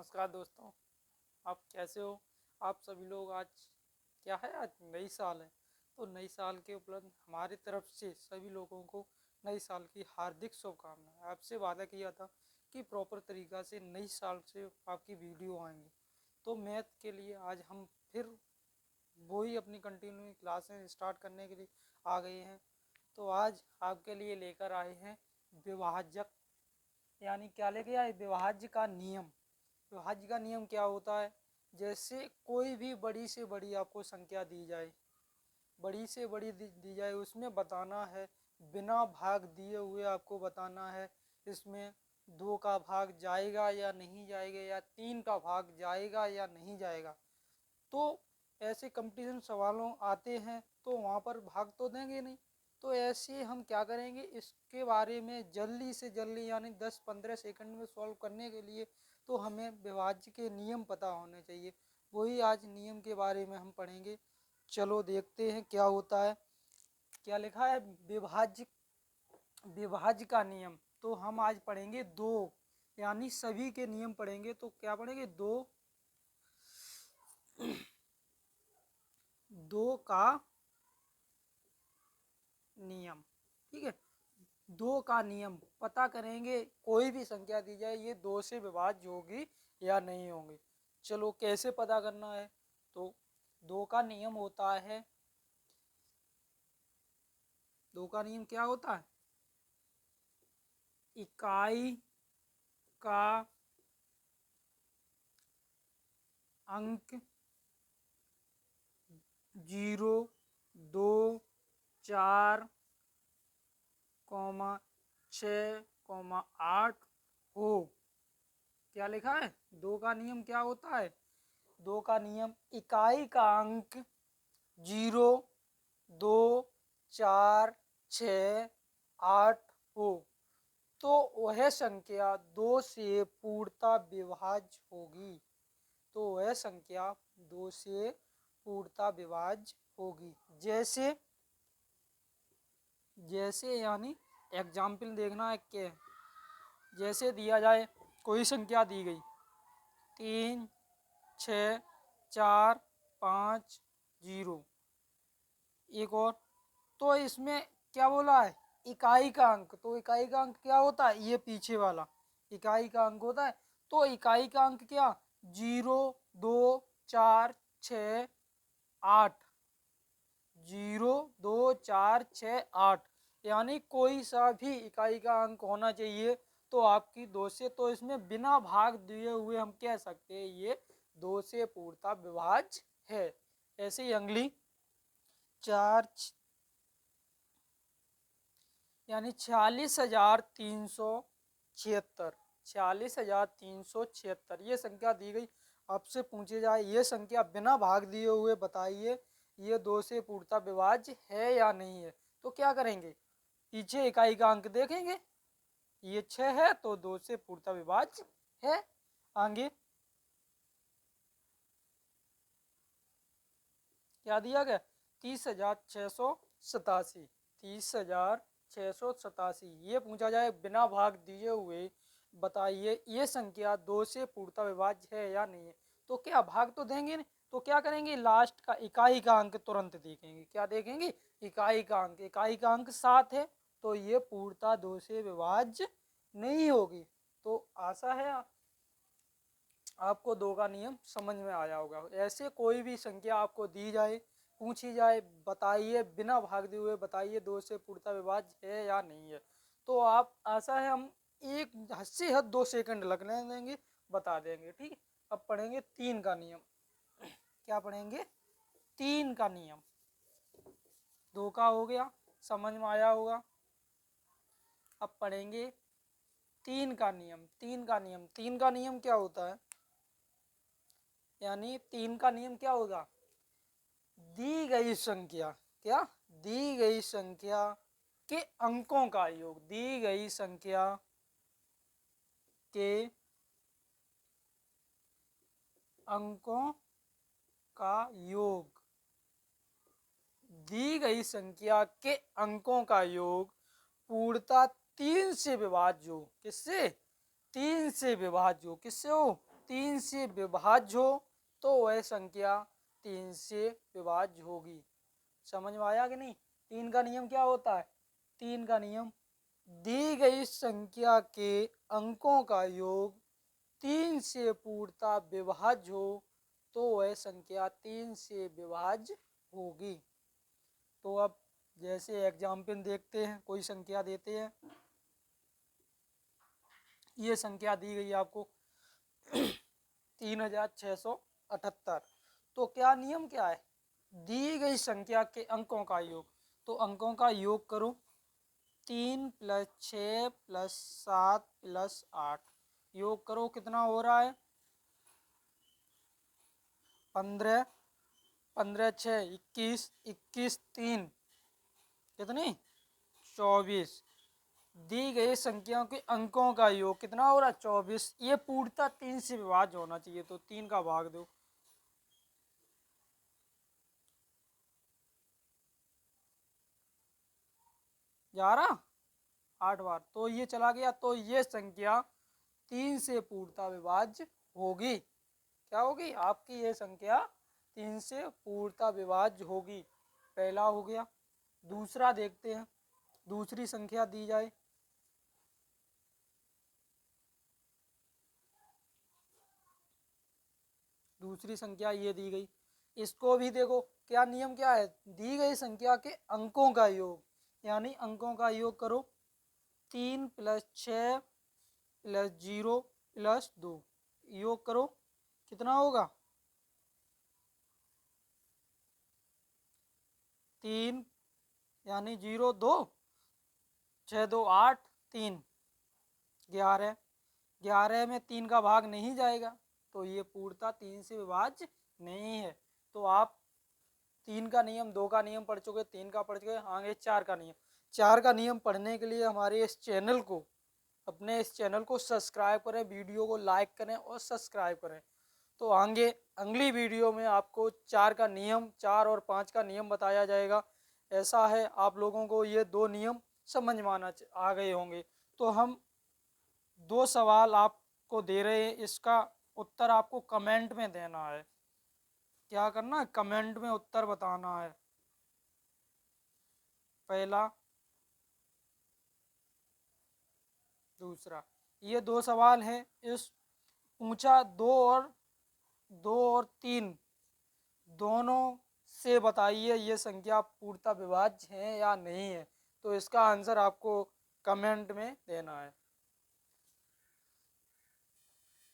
नमस्कार दोस्तों, आप कैसे हो। आप सभी लोग आज क्या है, आज नई साल है तो नई साल के उपलक्ष्य हमारी तरफ से सभी लोगों को नई साल की हार्दिक शुभकामनाएं। आपसे वादा किया था कि प्रॉपर तरीक़ा से नई साल से आपकी वीडियो आएंगी, तो मैथ के लिए आज हम फिर वही अपनी कंटिन्यू क्लासें स्टार्ट करने के लिए आ गए हैं। तो आज आपके लिए लेकर आए हैं विभाजक, यानी क्या लेके आए, विभाज्य का नियम। विभाज्य का नियम क्या होता है, जैसे कोई भी बड़ी से बड़ी आपको संख्या दी जाए, बड़ी से बड़ी दी जाए, उसमें बताना है बिना भाग दिए हुए आपको बताना है इसमें 2 का भाग जाएगा या नहीं जाएगा, या 3 का भाग जाएगा या नहीं जाएगा। तो ऐसे कंपटीशन सवालों आते हैं तो वहाँ पर भाग तो देंगे नहीं, तो ऐसे हम क्या करेंगे, इसके बारे में जल्दी से जल्दी यानी 10-15 सेकंड में सॉल्व करने के लिए तो हमें विभाज्य के नियम पता होने चाहिए। वही आज नियम के बारे में हम पढ़ेंगे। चलो देखते हैं क्या होता है। क्या लिखा है, विभाज्य, विभाज्य का नियम। तो हम आज पढ़ेंगे 2, यानी सभी के नियम पढ़ेंगे। तो क्या पढ़ेंगे, 2 का नियम। ठीक है, 2 का नियम पता करेंगे, कोई भी संख्या दी जाए ये 2 से विभाज्य होगी या नहीं होंगी। चलो कैसे पता करना है, तो 2 का नियम होता है, 2 का नियम क्या होता है, इकाई का अंक 0, 2, 4, 6, 8 हो। क्या लिखा है, 2 का नियम क्या होता है, 2 का नियम इकाई का अंक 0, 2, 4, 6, 8 हो तो वह संख्या 2 से पूर्णतः विभाज्य होगी। तो वह संख्या 2 से पूर्णतः विभाज्य होगी। जैसे जैसे यानी एग्जाम्पल देखना है क्या, जैसे दिया जाए कोई संख्या दी गई 3, 6, 4, 5, 0। एक और, तो इसमें क्या बोला है, इकाई का अंक। तो इकाई का अंक क्या होता है, ये पीछे वाला इकाई का अंक होता है। तो इकाई का अंक क्या, 0, 2, 4, 6, 8, 0, 2, 4, 6, 8, यानी कोई सा भी इकाई का अंक होना चाहिए तो आपकी 2 से, तो इसमें बिना भाग दिए हुए हम कह सकते हैं ये 2 से पूर्णतः विभाज्य है। ऐसे ही अगली 4 यानी 46,376, 46,376 ये संख्या दी गई। आपसे पूछे जाए ये संख्या बिना भाग दिए हुए बताइए ये 2 से पूर्णतः विभाज्य है या नहीं है। तो क्या करेंगे, पीछे इकाई का अंक देखेंगे, ये 6 है तो 2 से पूर्णतः विभाज्य है। आगे क्या दिया गया, 30,687, 30,687 ये पूछा जाए बिना भाग दिए हुए बताइए ये संख्या 2 से पूर्णतः विभाज्य है या नहीं है। तो क्या भाग तो देंगे नहीं, तो क्या करेंगे, लास्ट का इकाई का अंक तुरंत देखेंगे। क्या देखेंगे, इकाई का अंक, इकाई का अंक 7 है तो ये पूर्णतः 2 से विभाज्य नहीं होगी। तो आशा है आपको 2 का नियम समझ में आया होगा। ऐसे कोई भी संख्या आपको दी जाए, पूछी जाए, बताइए बिना भाग दिए हुए बताइए 2 से पूर्णतः विभाज्य है या नहीं है, तो आप आशा है हम एक हद से हद 2 सेकंड लगने देंगे, बता देंगे। ठीक है, अब पढ़ेंगे 3 का नियम। क्या पढ़ेंगे, 3 का नियम। 2 का हो गया, समझ में आया होगा। अब पढ़ेंगे 3 का नियम। 3 का नियम, 3 का नियम क्या होता है, यानी 3 का नियम क्या होगा, दी गई संख्या, क्या, दी गई संख्या के अंकों का योग, दी गई संख्या के अंकों का योग, दी गई संख्या के अंकों का योग पूर्णतः 3 से विभाज्य हो। किससे, 3 से विभाज्य हो। किससे हो, 3 से विभाज्य हो तो वह संख्या 3 से विभाज्य होगी। समझ में आया कि नहीं? 3 का नियम क्या होता है? 3 का नियम, दी गई संख्या के अंकों का योग 3 से पूर्णतः विभाज्य हो तो वह संख्या 3 से विभाज्य होगी। तो अब जैसे एग्जाम्पल देखते हैं, कोई संख्या देते हैं, ये संख्या दी गई आपको 3678। तो क्या नियम क्या है? दी गई संख्या के अंकों का योग, तो अंकों का योग करो 3 + 6 + 7 + 8, योग करो कितना हो रहा है? 15, 15 6 21, 21 3 कितनी? 24। दी गई संख्याओं के अंकों का योग कितना हो रहा है? 24। ये पूर्णतः 3 से विभाज्य होना चाहिए, तो 3 का भाग दो। जा रहा 8 बार, तो ये चला गया, तो ये संख्या 3 से पूर्णतः विभाज्य होगी। क्या होगी? आपकी ये संख्या 3 से पूर्णतः विभाज्य होगी। पहला हो गया। दूसरा देखते हैं, दूसरी संख्या दी जाए। दूसरी संख्या ये दी गई, इसको भी देखो क्या नियम क्या है? दी गई संख्या के अंकों का योग, यानी अंकों का योग करो 3 + 6 + 0 + 2, योग करो कितना होगा? 3 यानी 0 2 6 2 8 3 11। 11 में 3 का भाग नहीं जाएगा, तो ये पूर्णतः 3 से विभाज्य नहीं है। तो आप 3 का नियम, 2 का नियम पढ़ चुके, 3 का पढ़ चुके, आगे 4 का नियम। 4 का नियम पढ़ने के लिए हमारे इस चैनल को, अपने इस चैनल को सब्सक्राइब करें, वीडियो को लाइक करें और सब्सक्राइब करें। तो आगे अगली वीडियो में आपको 4 का नियम, 4 और 5 का नियम बताया जाएगा। ऐसा है, आप लोगों को ये 2 नियम समझ में आ गए होंगे। तो हम 2 सवाल आपको दे रहे हैं, इसका उत्तर आपको कमेंट में देना है। क्या करना है? कमेंट में उत्तर बताना है। पहला, दूसरा, ये 2 सवाल हैं। इस पूछा 2 और 3 दोनों से बताइए ये संख्या पूर्णतः विभाज्य है या नहीं है। तो इसका आंसर आपको कमेंट में देना है।